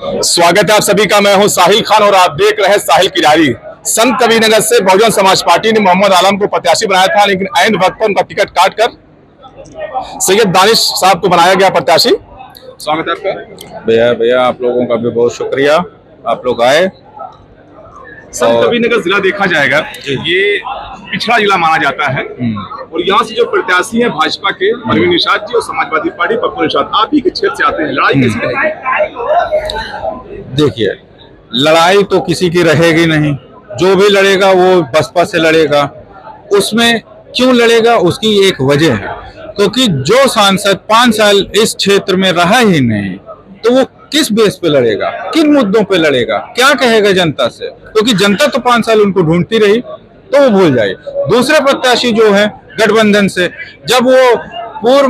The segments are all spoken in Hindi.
स्वागत है आप सभी का। मैं हूं साहिल खान और आप देख रहे हैं साहिल की डायरी। संत कबीरनगर से बहुजन समाज पार्टी ने मोहम्मद आलम को प्रत्याशी बनाया था, लेकिन ऐन वक्त पर उनका टिकट काटकर सैयद दानिश साहब को बनाया गया प्रत्याशी। स्वागत है आपका। भैया आप लोगों का भी बहुत शुक्रिया, आप लोग आए। संत कबीरनगर जिला देखा जाएगा, ये पिछड़ा जिला माना जाता है और यहाँ से जो प्रत्याशी हैं भाजपा के परवीन निषाद जी और समाजवादी पार्टी पप्पू निषाद, आप ही के क्षेत्र से आते हैं। लड़ाई कैसी रहेगी? देखिए, लड़ाई तो किसी की रहेगी नहीं। जो भी लड़ेगा वो बसपा से लड़ेगा। उसमें क्यों लड़ेगा, उसकी एक वजह है, क्योंकि जो सांसद 5 साल इस क्षेत्र में रहा ही नहीं, तो वो किस बेस पे लड़ेगा, किन मुद्दों पे लड़ेगा, क्या कहेगा जनता से? क्योंकि जनता तो 5 साल उनको ढूंढती रही, तो वो भूल जाए। दूसरे प्रत्याशी जो है गठबंधन से, जब वो पूर्व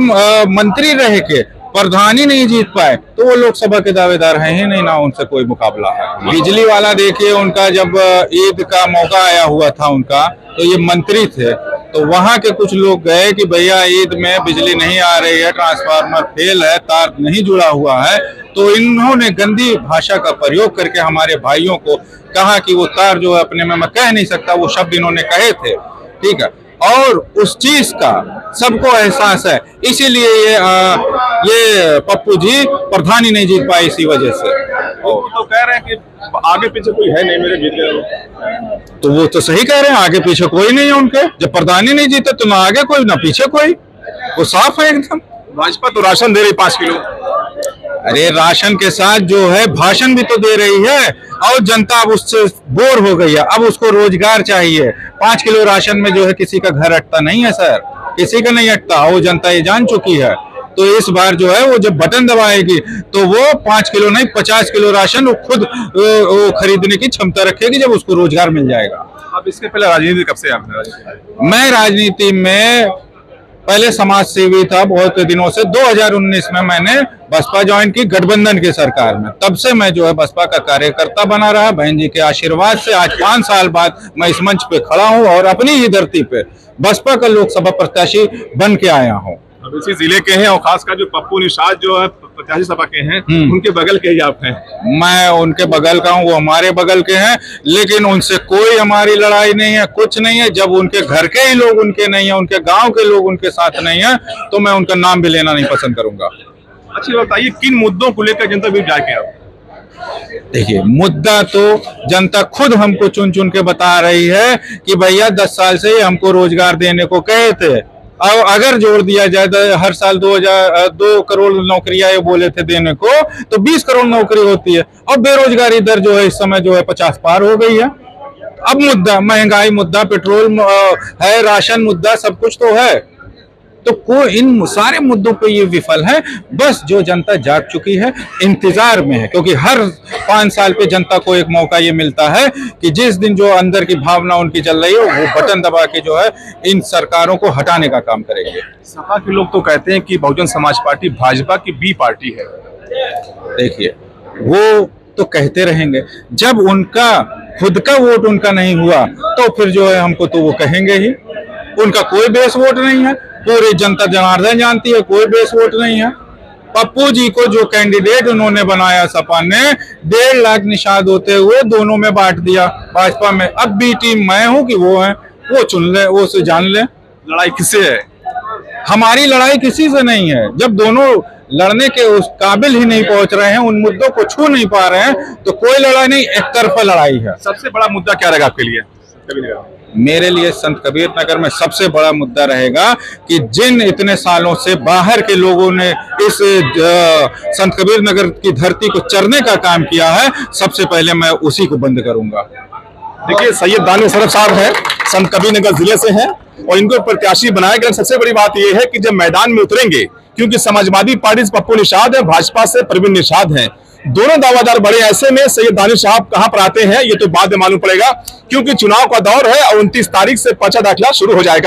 मंत्री रह के प्रधानी नहीं जीत पाए, तो वो लोकसभा के दावेदार हैं ही नहीं, ना उनसे कोई मुकाबला है। बिजली वाला देखिए, उनका जब ईद का मौका आया हुआ था उनका, तो ये मंत्री थे, तो वहां के कुछ लोग गए कि भैया ईद में बिजली नहीं आ रही है, ट्रांसफार्मर फेल है, तार नहीं जुड़ा हुआ है, तो इन्होंने गंदी भाषा का प्रयोग करके हमारे भाइयों को कहा कि वो तार जो है अपने में मैं कह नहीं सकता, वो शब्द इन्होंने कहे थे, ठीक है। और उस चीज का सबको एहसास है, इसीलिए ये पप्पू जी प्रधानी नहीं जीत पाए इसी वजह से। तो कह रहे हैं कि आगे पीछे कोई है नहीं मेरे जीत गए, तो वो तो सही कह रहे हैं, आगे पीछे कोई नहीं है उनके। जब प्रधानी नहीं जीते तो ना आगे कोई ना पीछे कोई, वो साफ है एकदम। भाजपा तो राशन दे रही 5 किलो। अरे राशन के साथ जो है भाषण भी तो दे रही है, और जनता अब उससे बोर हो गई है, अब उसको रोजगार चाहिए। 5 किलो राशन में जो है किसी का घर अटता नहीं है सर, किसी का नहीं अटता, वो जनता ये जान चुकी है। तो इस बार जो है वो जब बटन दबाएगी तो वो 5 किलो नहीं 50 किलो राशन वो खुद वो खरीदने की क्षमता रखेगी, जब उसको रोजगार मिल जाएगा। अब इसके पहले राजनीति कब से आपने? मैं राजनीति में पहले समाज सेवी था बहुत दिनों से। 2019 में मैंने बसपा ज्वाइन की गठबंधन की सरकार में, तब से मैं जो है बसपा का कार्यकर्ता बना रहा। बहन जी के आशीर्वाद से आज 5 साल बाद मैं इस मंच पे खड़ा हूं और अपनी ही धरती पे बसपा का लोकसभा प्रत्याशी बन के आया हूं। अब इसी जिले के हैं और खासकर जो पप्पू निषाद जो है प्रत्याशी सभा के हैं, उनके बगल के ही आप हैं। मैं उनके बगल का हूं, वो हमारे बगल के हैं, लेकिन उनसे कोई हमारी लड़ाई नहीं है, कुछ नहीं है। जब उनके घर के ही लोग उनके नहीं है, उनके गांव के लोग उनके साथ नहीं है, तो मैं उनका नाम भी लेना नहीं पसंद करूंगा। अच्छा बताइए, किन मुद्दों को लेकर जनता भी जाके आप? देखिए, मुद्दा तो जनता खुद हमको चुन चुन के बता रही है कि भैया 10 साल से हमको रोजगार देने को कहे थे, और अगर जोड़ दिया जाए तो हर साल 2 करोड़ नौकरियां ये बोले थे देने को, तो 20 करोड़ नौकरी होती है। और बेरोजगारी दर जो है इस समय जो है 50 पार हो गई है। अब मुद्दा महंगाई मुद्दा, पेट्रोल है, राशन मुद्दा, सब कुछ तो है। तो कोई इन सारे मुद्दों पे ये विफल है। बस जो जनता जाग चुकी है, इंतजार में है, क्योंकि हर 5 साल पे जनता को एक मौका ये मिलता है कि जिस दिन जो अंदर की भावना उनकी चल रही है, वो बटन दबा के जो है इन सरकारों को हटाने का काम करेंगे। सपा के लोग तो कहते हैं कि बहुजन समाज पार्टी भाजपा की बी पार्टी है। देखिए, वो तो कहते रहेंगे, जब उनका खुद का वोट उनका नहीं हुआ तो फिर जो है हमको तो वो कहेंगे ही। उनका कोई बेस वोट नहीं है, पूरी जनता जनार्दन जानती है, कोई बेस वोट नहीं है। पप्पू जी को जो कैंडिडेट उन्होंने बनाया सपा ने, 1.5 लाख निषाद होते हुए दोनों में बांट दिया भाजपा में। अब भी टीम मैं हूं कि वो है, वो चुन ले, वो से जान ले। लड़ाई किससे है? हमारी लड़ाई किसी से नहीं है। जब दोनों लड़ने के उस काबिल ही नहीं पहुंच रहे हैं, उन मुद्दों को छू नहीं पा रहे हैं, तो कोई लड़ाई नहीं, एक तरफा लड़ाई है। सबसे बड़ा मुद्दा क्या रहेगा आपके लिए? मेरे लिए संत कबीर नगर में सबसे बड़ा मुद्दा रहेगा कि जिन इतने सालों से बाहर के लोगों ने इस संत कबीर नगर की धरती को चरने का काम किया है, सबसे पहले मैं उसी को बंद करूंगा। देखिए, सैयद दानिश साहब हैं, संत कबीर नगर जिले से हैं और इनको प्रत्याशी बनाया गया। सबसे बड़ी बात यह है कि जब मैदान में उतरेंगे, क्योंकि समाजवादी पार्टी से पप्पू निषाद है, भाजपा से परवीन निषाद हैं, दोनों दावादार बड़े। ऐसे में सैयद दानिश साहब कहां पर आते हैं ये तो बाद में मालूम पड़ेगा, क्योंकि चुनाव का दौर है और 29 तारीख से पर्चा दाखिला शुरू हो जाएगा।